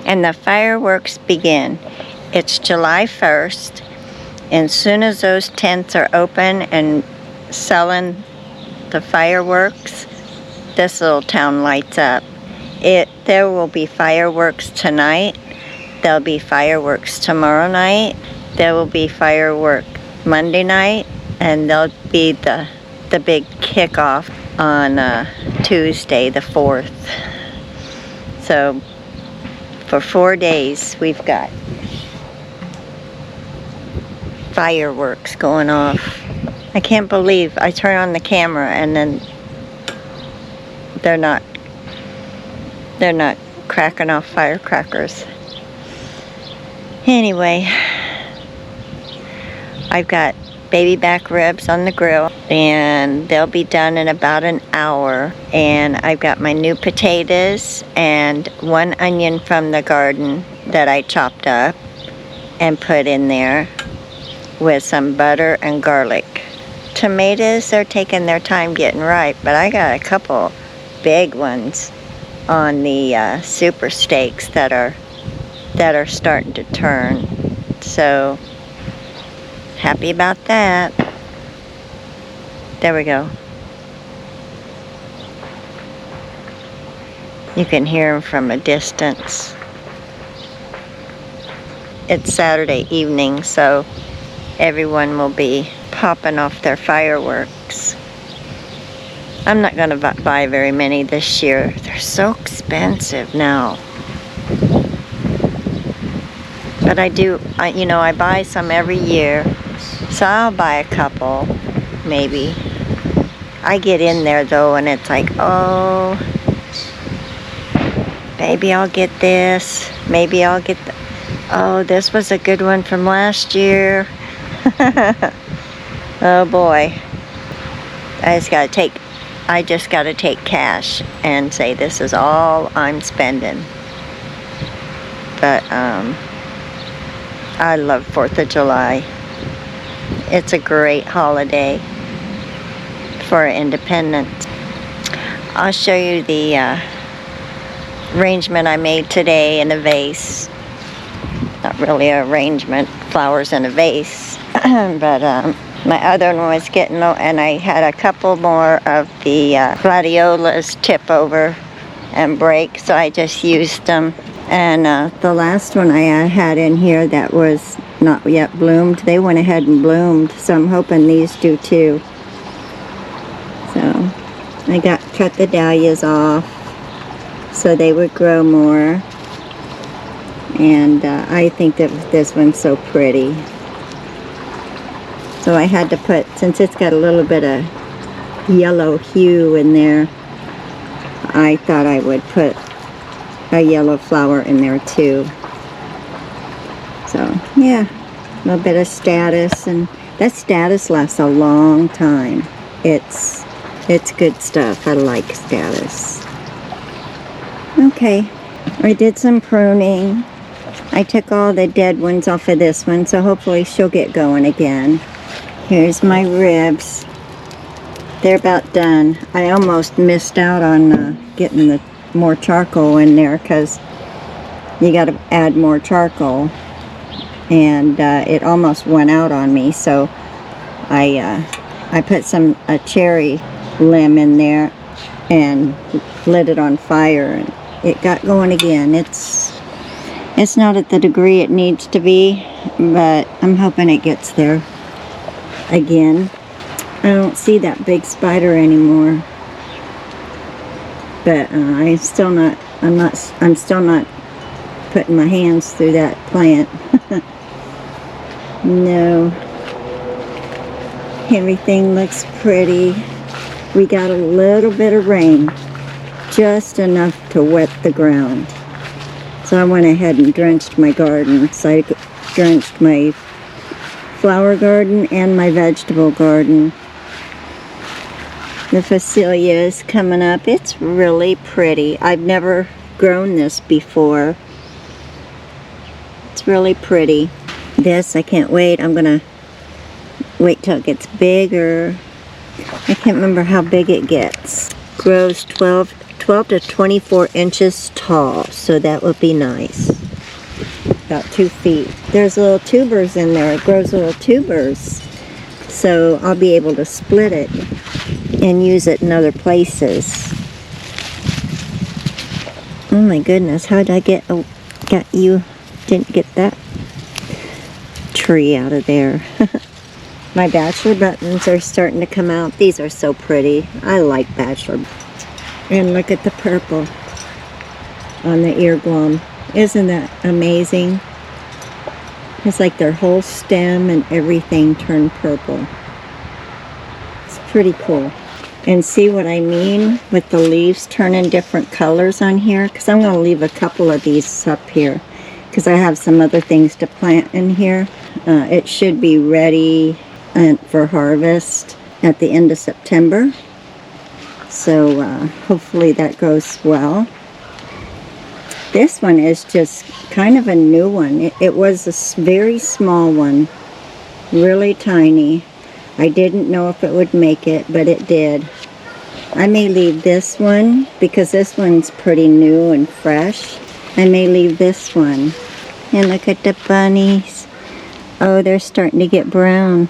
and the fireworks begin. It's July 1st, and as soon as those tents are open and selling the fireworks, this little town lights up. There will be fireworks tonight. There'll be fireworks tomorrow night. There will be fireworks Monday night, and there'll be the big kickoff on Tuesday the 4th. So for 4 days we've got fireworks going off. I can't believe I turn on the camera and then they're not cracking off firecrackers. Anyway, I've got baby back ribs on the grill, and they'll be done in about an hour. And I've got my new potatoes and 1 onion from the garden that I chopped up and put in there with some butter and garlic. Tomatoes are taking their time getting ripe, but I got a couple big ones on the super steaks that are starting to turn. So happy about that. There we go. You can hear them from a distance. It's Saturday evening, so everyone will be popping off their fireworks. I'm not going to buy very many this year. They're so expensive now. But I buy some every year. So I'll buy a couple, maybe. I get in there though, and it's like, oh, maybe I'll get this. Maybe I'll get oh, this was a good one from last year. Oh boy. I just gotta take cash and say this is all I'm spending. But I love 4th of July. It's a great holiday for independence. I'll show you the arrangement I made today in a vase. Not really an arrangement, flowers in a vase. But my other one was getting low, and I had a couple more of the gladiolas tip over and break, so I just used them. And the last one I had in here that was not yet bloomed, they went ahead and bloomed, so I'm hoping these do too. So I cut the dahlias off so they would grow more. And I think that this one's so pretty. So I had to put, since it's got a little bit of yellow hue in there, I thought I would put a yellow flower in there too. So yeah, a little bit of status, and that status lasts a long time. It's good stuff. I like status. Okay, I did some pruning. I took all the dead ones off of this one, so hopefully she'll get going again. Here's my ribs. They're about done. I almost missed out on getting the more charcoal in there, because you got to add more charcoal, and it almost went out on me. So I put a cherry limb in there and lit it on fire, and it got going again. It's not at the degree it needs to be, but I'm hoping it gets there again. I don't see that big spider anymore, but I'm still not putting my hands through that plant. No, everything looks pretty. We got a little bit of rain, just enough to wet the ground. So I went ahead and drenched my garden. So I drenched my flower garden and my vegetable garden. The Phacelia is coming up. It's really pretty. I've never grown this before. It's really pretty. This, I can't wait. I'm gonna wait till it gets bigger. I can't remember how big it gets. Grows 12 12 to 24 inches tall, so that would be nice. About 2 feet. There's little tubers in there. It grows little tubers. So I'll be able to split it and use it in other places. Oh my goodness, how did I get you? Didn't get that tree out of there. My bachelor buttons are starting to come out. These are so pretty. I like bachelor. And look at the purple on the earglom. Isn't that amazing? It's like their whole stem and everything turned purple. It's pretty cool. And see what I mean with the leaves turning different colors on here? Because I'm going to leave a couple of these up here, because I have some other things to plant in here. It should be ready for harvest at the end of September. So hopefully that goes well. This one is just kind of a new one. It was a very small one, really tiny. I didn't know if it would make it, but it did. I may leave this one because this one's pretty new and fresh. I may leave this one. And look at the bunnies. Oh, they're starting to get brown.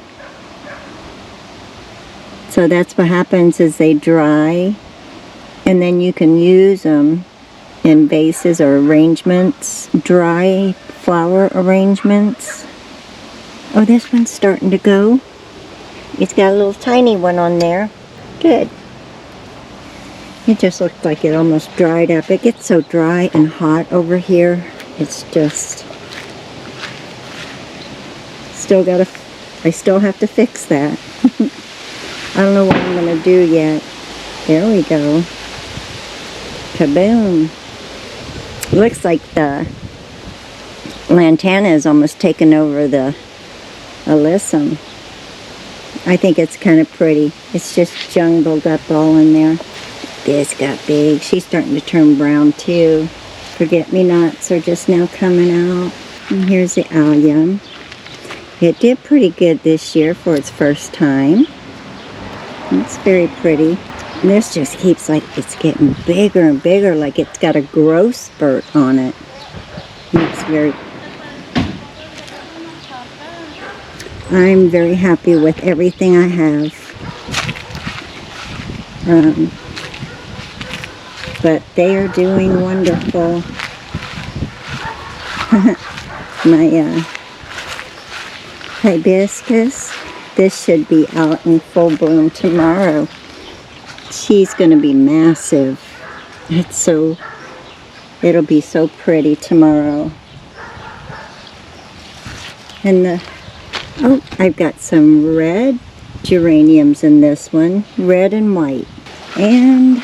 So that's what happens is they dry, and then you can use them in vases or arrangements, dry flower arrangements. Oh, this one's starting to go. It's got a little tiny one on there. Good. It just looked like it almost dried up. It gets so dry and hot over here. It's just... I still have to fix that. I don't know what I'm going to do yet. There we go. Kaboom. Looks like the lantana is almost taken over the alyssum. I think it's kind of pretty. It's just jumbled up all in there. This got big. She's starting to turn brown too. Forget-me-nots are just now coming out. And here's the allium. It did pretty good this year for its first time. It's very pretty. And this just keeps like it's getting bigger and bigger, like it's got a growth spurt on it. It's very... I'm very happy with everything I have. But they are doing wonderful. My hibiscus, this should be out in full bloom tomorrow. She's going to be massive. It'll be so pretty tomorrow. And I've got some red geraniums in this one, red and white. And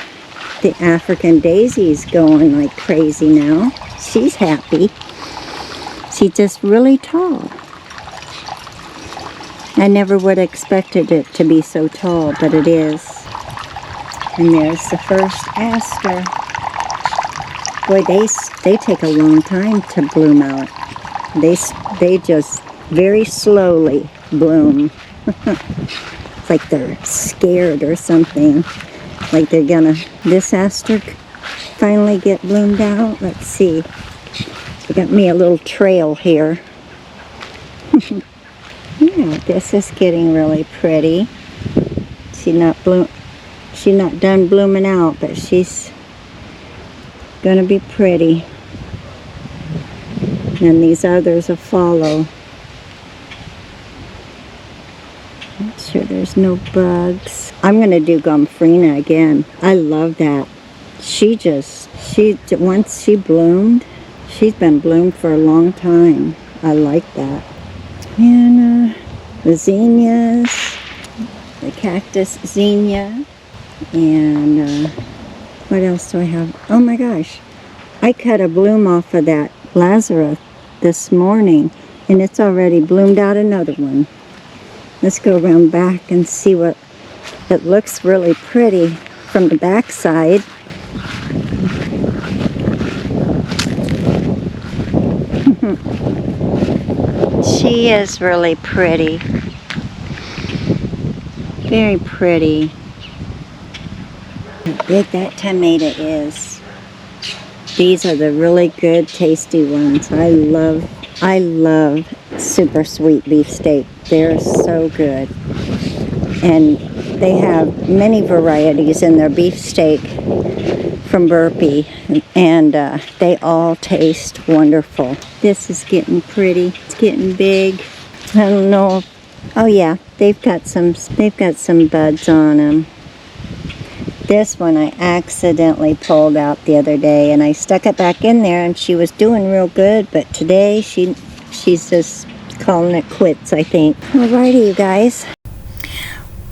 the African daisy's going like crazy now. She's happy. She's just really tall. I never would have expected it to be so tall, but it is. And there's the first aster. Boy, they take a long time to bloom out. They just very slowly bloom. It's like they're scared or something. Like they're gonna, this aster finally get bloomed out. Let's see. I got me a little trail here. Yeah, this is getting really pretty. She's not done blooming out, but she's gonna be pretty. And these others will follow. Make sure there's no bugs. I'm gonna do Gomphrena again. I love that. Once she bloomed, she's been bloomed for a long time. I like that. And the zinnias, the cactus zinnia, and what else do I have? Oh my gosh, I cut a bloom off of that lazarus this morning, and it's already bloomed out another one. Let's go around back and see what it looks really pretty from the back side. She is really pretty. Very pretty. How big that tomato is. These are the really good, tasty ones. I love super sweet beefsteak. They're so good. And they have many varieties in their beefsteak from Burpee, and they all taste wonderful. This is getting pretty. It's getting big. I don't know. Oh yeah, they've got some buds on them. This one I accidentally pulled out the other day, and I stuck it back in there, and she was doing real good, but today she's just calling it quits, I think. Alrighty, you guys.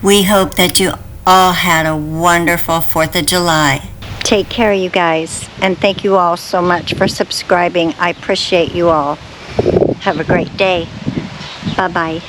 We hope that you all had a wonderful 4th of July. Take care, you guys, and thank you all so much for subscribing. I appreciate you all. Have a great day. Bye-bye.